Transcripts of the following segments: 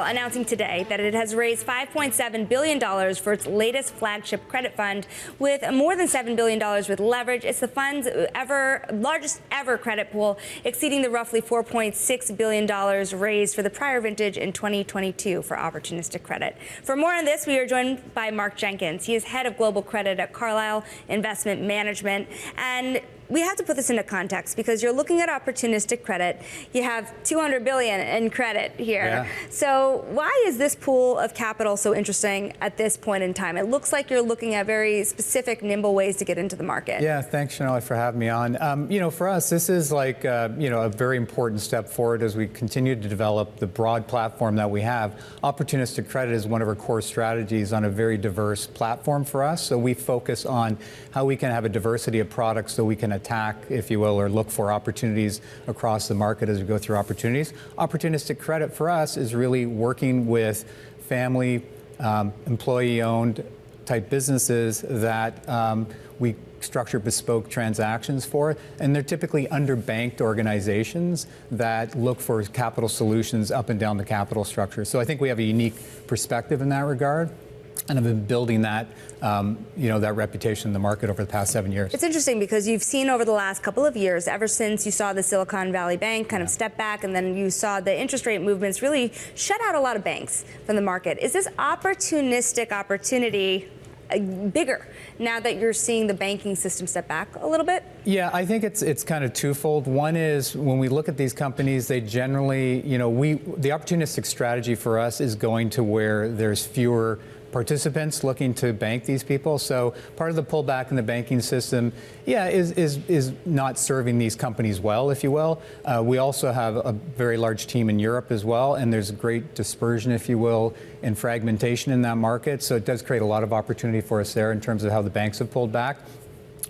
Carlyle announcing today that it has raised $5.7 billion for its latest flagship credit fund, with more than $7 billion with leverage. It's the fund's largest ever credit pool, exceeding the roughly $4.6 billion raised for the prior vintage in 2022 for opportunistic credit. For more on this, we are joined by Mark Jenkins. He is head of global credit at Carlyle Investment Management. And we have to put this into context because you're looking at opportunistic credit. You have $200 billion in credit here. Yeah. So why is this pool of capital so interesting at this point in time? It looks like you're looking at very specific, nimble ways to get into the market. Yeah, thanks, Sonali, for having me on. For us, this is like, a very important step forward as we continue to develop the broad platform that we have. Opportunistic credit is one of our core strategies on a very diverse platform for us. So we focus on how we can have a diversity of products so we can attack, if you will, or look for opportunities across the market as we go through opportunities. Opportunistic credit for us is really working with family, employee-owned type businesses that we structure bespoke transactions for, and they're typically underbanked organizations that look for capital solutions up and down the capital structure. So I think we have a unique perspective in that regard. And I've been building that, that reputation in the market over the past 7 years. It's interesting because you've seen over the last couple of years, ever since you saw the Silicon Valley Bank kind of step back, and then you saw the interest rate movements really shut out a lot of banks from the market. Is this opportunistic opportunity bigger now that you're seeing the banking system step back a little bit? Yeah, I think it's kind of twofold. One is when we look at these companies, they generally, the opportunistic strategy for us is going to where there's fewer participants looking to bank these people. So part of the pullback in the banking system, is not serving these companies well, if you will. We also have a very large team in Europe as well, and there's great dispersion, if you will, and fragmentation in that market. So it does create a lot of opportunity for us there in terms of how the banks have pulled back.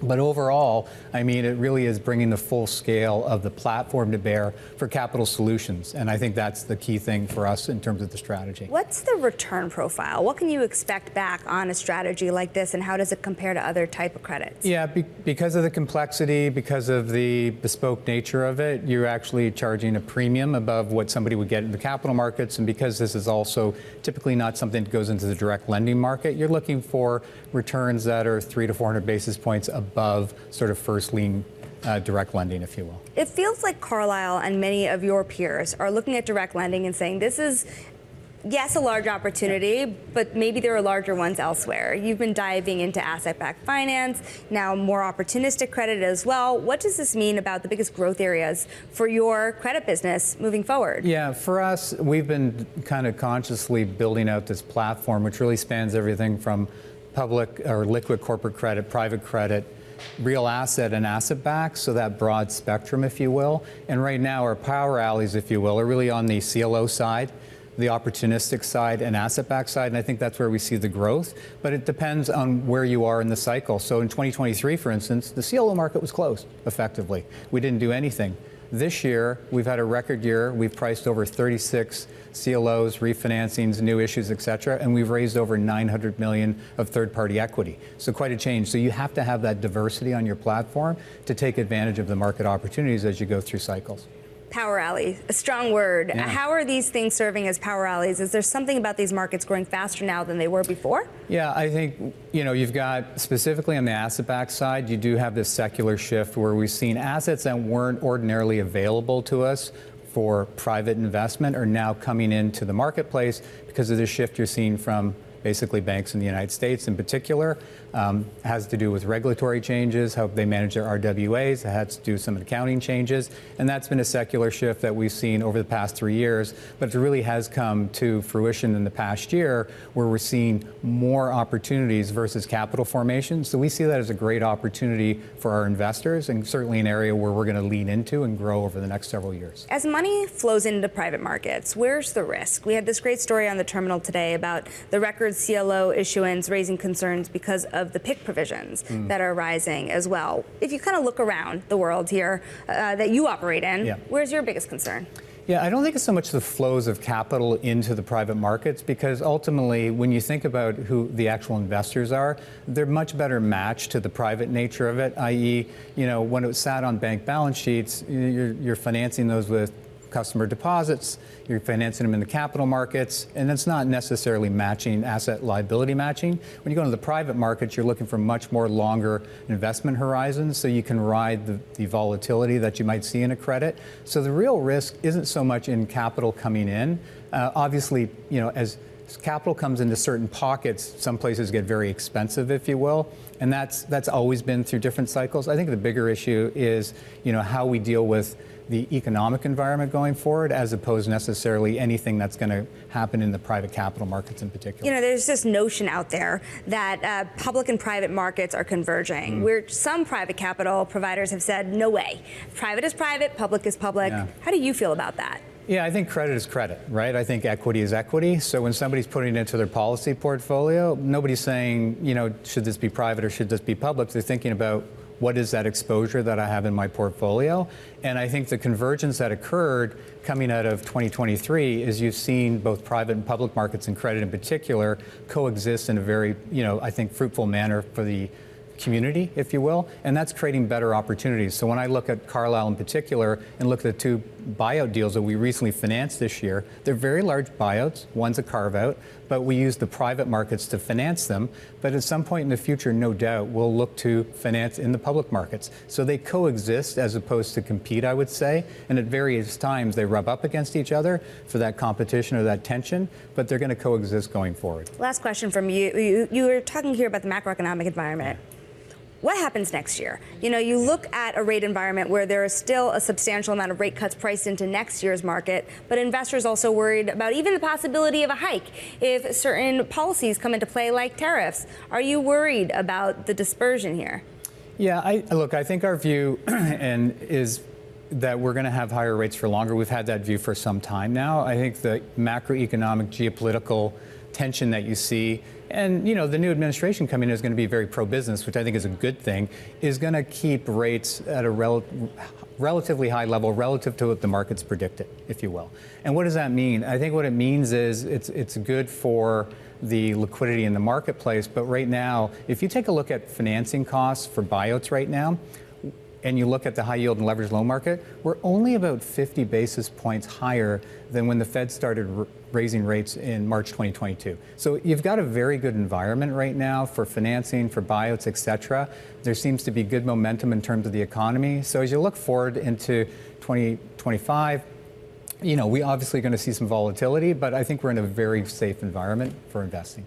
But overall, it really is bringing the full scale of the platform to bear for capital solutions. And I think that's the key thing for us in terms of the strategy. What's the return profile? What can you expect back on a strategy like this, and how does it compare to other type of credits? Yeah, because of the complexity, because of the bespoke nature of it, you're actually charging a premium above what somebody would get in the capital markets. And because this is also typically not something that goes into the direct lending market, you're looking for returns that are 300 to 400 basis points above sort of first lien direct lending, if you will. It feels like Carlyle and many of your peers are looking at direct lending and saying this is, yes, a large opportunity, but maybe there are larger ones elsewhere. You've been diving into asset-backed finance, now more opportunistic credit as well. What does this mean about the biggest growth areas for your credit business moving forward? Yeah, for us, we've been kind of consciously building out this platform, which really spans everything from public or liquid corporate credit, private credit, real asset and asset back, so that broad spectrum, if you will. And right now our power alleys, if you will, are really on the CLO side, the opportunistic side and asset back side, and I think that's where we see the growth. But it depends on where you are in the cycle. So in 2023, for instance, the CLO market was closed effectively. We didn't do anything. This year, we've had a record year. We've priced over 36 CLOs, refinancings, new issues, et cetera, and we've raised over $900 million of third-party equity. So quite a change. So you have to have that diversity on your platform to take advantage of the market opportunities as you go through cycles. Power alleys, a strong word. Yeah. How are these things serving as power alleys? Is there something about these markets growing faster now than they were before? Yeah, I think, you've got, specifically on the asset-backed side, you do have this secular shift where we've seen assets that weren't ordinarily available to us for private investment are now coming into the marketplace because of the shift you're seeing from basically banks in the United States in particular. Has to do with regulatory changes, how they manage their RWAs. It has to do with some accounting changes. And that's been a secular shift that we've seen over the past 3 years. But it really has come to fruition in the past year where we're seeing more opportunities versus capital formation. So we see that as a great opportunity for our investors, and certainly an area where we're going to lean into and grow over the next several years. As money flows into private markets, where's the risk? We had this great story on the terminal today about the record CLO issuance raising concerns because of the PIK provisions that are rising as well. If you kind of look around the world here that you operate in, where's your biggest concern? Yeah, I don't think it's so much the flows of capital into the private markets, because ultimately, when you think about who the actual investors are, they're much better matched to the private nature of it, i.e., when it sat on bank balance sheets, you're financing those with customer deposits, you're financing them in the capital markets, and it's not necessarily matching, asset liability matching. When you go into the private markets, you're looking for much more longer investment horizons, so you can ride the volatility that you might see in a credit. So the real risk isn't so much in capital coming in. Obviously, as capital comes into certain pockets, some places get very expensive, if you will, and that's always been through different cycles. I think the bigger issue is, how we deal with the economic environment going forward, as opposed necessarily anything that's going to happen in the private capital markets in particular. There's this notion out there that public and private markets are converging, where some private capital providers have said, no way. Private is private, public is public. Yeah. How do you feel about that? Yeah, I think credit is credit, right? I think equity is equity. So when somebody's putting it into their policy portfolio, nobody's saying, should this be private or should this be public? They're thinking about, what is that exposure that I have in my portfolio? And I think the convergence that occurred coming out of 2023 is you've seen both private and public markets and credit in particular coexist in a very, I think, fruitful manner for the community, if you will, and that's creating better opportunities. So when I look at Carlyle in particular and look at the two buyout deals that we recently financed this year, they're very large buyouts. One's a carve out, but we use the private markets to finance them. But at some point in the future, no doubt, we'll look to finance in the public markets. So they coexist as opposed to compete, I would say. And at various times, they rub up against each other for that competition or that tension, but they're going to coexist going forward. Last question from you. You were talking here about the macroeconomic environment. What happens next year? You look at a rate environment where there is still a substantial amount of rate cuts priced into next year's market, but investors also worried about even the possibility of a hike if certain policies come into play, like tariffs. Are you worried about the dispersion here? Yeah, I think our view is that we're going to have higher rates for longer. We've had that view for some time now. I think the macroeconomic geopolitical tension that you see, and the new administration coming in is going to be very pro-business, which I think is a good thing, is going to keep rates at a relatively high level relative to what the markets predicted, if you will. And what does that mean? I think what it means is it's good for the liquidity in the marketplace, but right now, if you take a look at financing costs for buyouts right now, and you look at the high yield and leveraged loan market, we're only about 50 basis points higher than when the Fed started raising rates in March 2022. So you've got a very good environment right now for financing, for buyouts, et cetera. There seems to be good momentum in terms of the economy. So as you look forward into 2025, we obviously are going to see some volatility, but I think we're in a very safe environment for investing.